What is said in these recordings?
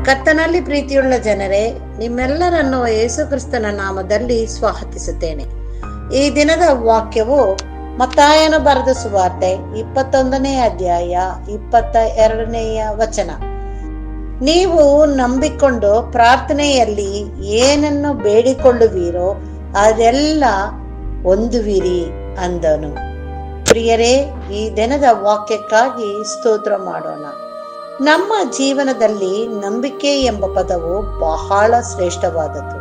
ಕರ್ತನಲ್ಲಿ ಪ್ರೀತಿಯುಳ್ಳ ಜನರೇ, ನಿಮ್ಮೆಲ್ಲರನ್ನು ಯೇಸುಕ್ರಿಸ್ತನ ನಾಮದಲ್ಲಿ ಸ್ವಾಗತಿಸುತ್ತೇನೆ. ಈ ದಿನದ ವಾಕ್ಯವು ಮತ್ತಾಯನ ಬರೆದ ಸುವಾರ್ತೆ 21ನೇ ಅಧ್ಯಾಯ 22ನೆಯ ವಚನ. ನೀವು ನಂಬಿಕೊಂಡು ಪ್ರಾರ್ಥನೆಯಲ್ಲಿ ಏನನ್ನು ಬೇಡಿಕೊಳ್ಳುವಿರೋ ಅದೆಲ್ಲ ಹೊಂದುವಿರಿ ಅಂದನು. ಪ್ರಿಯರೇ, ಈ ದಿನದ ವಾಕ್ಯಕ್ಕಾಗಿ ಸ್ತೋತ್ರ ಮಾಡೋಣ. ನಮ್ಮ ಜೀವನದಲ್ಲಿ ನಂಬಿಕೆ ಎಂಬ ಪದವು ಬಹಳ ಶ್ರೇಷ್ಠವಾದದ್ದು.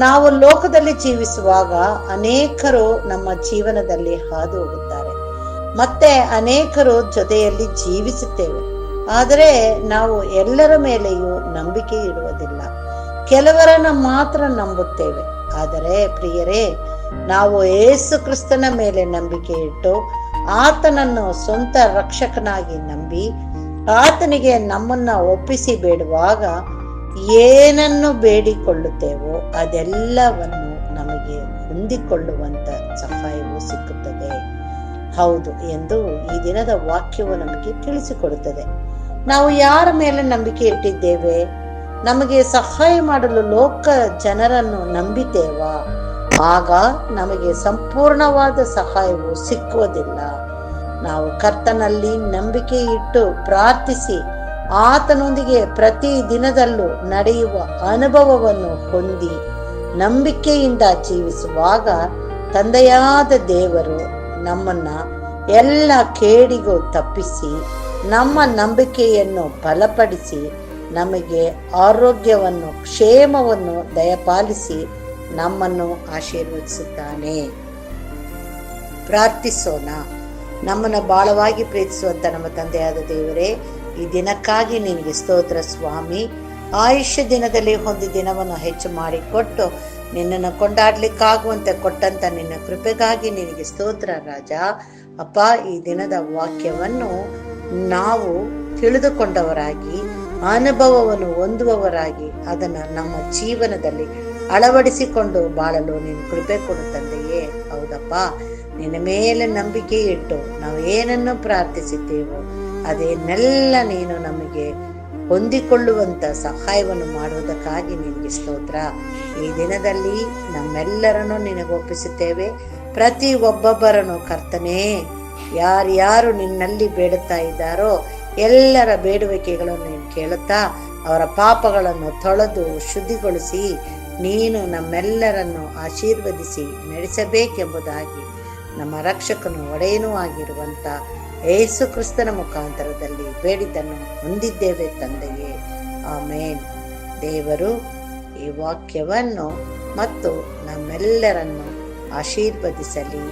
ನಾವು ಲೋಕದಲ್ಲಿ ಜೀವಿಸುವಾಗ ಅನೇಕರು ನಮ್ಮ ಜೀವನದಲ್ಲಿ ಹಾದು ಹೋಗುತ್ತಾರೆ, ಮತ್ತೆ ಅನೇಕರು ಜೊತೆಯಲ್ಲಿ ಜೀವಿಸುತ್ತೇವೆ. ಆದರೆ ನಾವು ಎಲ್ಲರ ಮೇಲೆಯೂ ನಂಬಿಕೆ ಇಡುವುದಿಲ್ಲ, ಕೆಲವರನ್ನ ಮಾತ್ರ ನಂಬುತ್ತೇವೆ. ಆದರೆ ಪ್ರಿಯರೇ, ನಾವು ಯೇಸು ಕ್ರಿಸ್ತನ ಮೇಲೆ ನಂಬಿಕೆ ಇಟ್ಟು ಆತನನ್ನು ಸ್ವಂತ ರಕ್ಷಕನಾಗಿ ನಂಬಿ ಆತನಿಗೆ ನಮ್ಮನ್ನ ಒಪ್ಪಿಸಿ ಬೇಡುವಾಗ ಏನನ್ನು ಬೇಡಿಕೊಳ್ಳುತ್ತೇವೋ ಅದೆಲ್ಲವನ್ನು ನಮಗೆ ಹೊಂದಿಕೊಳ್ಳುವಂತ ಸಹಾಯವು ಸಿಕ್ಕುತ್ತದೆ. ಹೌದು ಎಂದು ಈ ದಿನದ ವಾಕ್ಯವು ನಮಗೆ ತಿಳಿಸಿಕೊಡುತ್ತದೆ. ನಾವು ಯಾರ ಮೇಲೆ ನಂಬಿಕೆ ಇಟ್ಟಿದ್ದೇವೆ? ನಮಗೆ ಸಹಾಯ ಮಾಡಲು ಲೋಕ ಜನರನ್ನು ನಂಬಿದ್ದೇವಾ? ಆಗ ನಮಗೆ ಸಂಪೂರ್ಣವಾದ ಸಹಾಯವು ಸಿಕ್ಕುವುದಿಲ್ಲ. ನಾವು ಕರ್ತನಲ್ಲಿ ನಂಬಿಕೆ ಇಟ್ಟು ಪ್ರಾರ್ಥಿಸಿ ಆತನೊಂದಿಗೆ ಪ್ರತಿ ದಿನದಲ್ಲೂ ನಡೆಯುವ ಅನುಭವವನ್ನು ಹೊಂದಿ ನಂಬಿಕೆಯಿಂದ ಜೀವಿಸುವಾಗ ತಂದೆಯಾದ ದೇವರು ನಮ್ಮನ್ನ ಎಲ್ಲ ಕೇಡಿಗೂ ತಪ್ಪಿಸಿ ನಮ್ಮ ನಂಬಿಕೆಯನ್ನು ಬಲಪಡಿಸಿ ನಮಗೆ ಆರೋಗ್ಯವನ್ನು ಕ್ಷೇಮವನ್ನು ದಯಪಾಲಿಸಿ ನಮ್ಮನ್ನು ಆಶೀರ್ವದಿಸುತ್ತಾನೆ. ಪ್ರಾರ್ಥಿಸೋಣ. ನಮ್ಮನ್ನು ಬಹಳವಾಗಿ ಪ್ರೀತಿಸುವಂತ ನಮ್ಮ ತಂದೆಯಾದ ದೇವರೇ, ಈ ದಿನಕ್ಕಾಗಿ ನಿನಗೆ ಸ್ತೋತ್ರ ಸ್ವಾಮಿ. ಆಯುಷ್ಯ ದಿನದಲ್ಲಿ ಒಂದು ದಿನವನ್ನು ಹೆಚ್ಚು ಮಾಡಿಕೊಟ್ಟು ನಿನ್ನನ್ನು ಕೊಂಡಾಡ್ಲಿಕ್ಕಾಗುವಂತೆ ಕೊಟ್ಟಂತ ನಿನ್ನ ಕೃಪೆಗಾಗಿ ನಿನಗೆ ಸ್ತೋತ್ರ ರಾಜ. ಅಪ್ಪ, ಈ ದಿನದ ವಾಕ್ಯವನ್ನು ನಾವು ತಿಳಿದುಕೊಂಡವರಾಗಿ ಅನುಭವವನ್ನು ಹೊಂದುವವರಾಗಿ ಅದನ್ನು ನಮ್ಮ ಜೀವನದಲ್ಲಿ ಅಳವಡಿಸಿಕೊಂಡು ಬಾಳಲು ನೀನು ಕೃಪೆ ಕೊಡು ತಂದೆಯೇ. ಹೌದಪ್ಪ, ನಿನ್ನ ಮೇಲೆ ನಂಬಿಕೆ ಇಟ್ಟು ನಾವು ಏನನ್ನು ಪ್ರಾರ್ಥಿಸಿದ್ದೇವೋ ಅದೇನೆಲ್ಲ ನೀನು ನಮಗೆ ಹೊಂದಿಕೊಳ್ಳುವಂತ ಸಹಾಯವನ್ನು ಮಾಡುವುದಕ್ಕಾಗಿ ನಿನಗೆ ಸ್ತೋತ್ರ. ಈ ದಿನದಲ್ಲಿ ನಮ್ಮೆಲ್ಲರನ್ನು ನಿನಗೆ ಒಪ್ಪಿಸುತ್ತೇವೆ. ಪ್ರತಿ ಒಬ್ಬೊಬ್ಬರನ್ನು ಕರ್ತನೇ, ಯಾರ್ಯಾರು ನಿನ್ನಲ್ಲಿ ಬೇಡುತ್ತಾ ಇದ್ದಾರೋ ಎಲ್ಲರ ಬೇಡುವಿಕೆಗಳನ್ನು ನೀನು ಕೇಳುತ್ತಾ ಅವರ ಪಾಪಗಳನ್ನು ತೊಳೆದು ಶುದ್ಧಿಗೊಳಿಸಿ ನೀನು ನಮ್ಮೆಲ್ಲರನ್ನು ಆಶೀರ್ವದಿಸಿ ನಡೆಸಬೇಕೆಂಬುದಾಗಿ ನಮ್ಮ ರಕ್ಷಕನು ಒಡೆಯನೂ ಆಗಿರುವಂತ ಯೇಸು ಕ್ರಿಸ್ತನ ಮುಖಾಂತರದಲ್ಲಿ ಬೇಡಿದ್ದನ್ನು ಹೊಂದಿದ್ದೇವೆ ತಂದೆಯೇ. ಆಮೇನ್. ದೇವರು ಈ ವಾಕ್ಯವನ್ನು ಮತ್ತು ನಮ್ಮೆಲ್ಲರನ್ನು ಆಶೀರ್ವದಿಸಲಿ.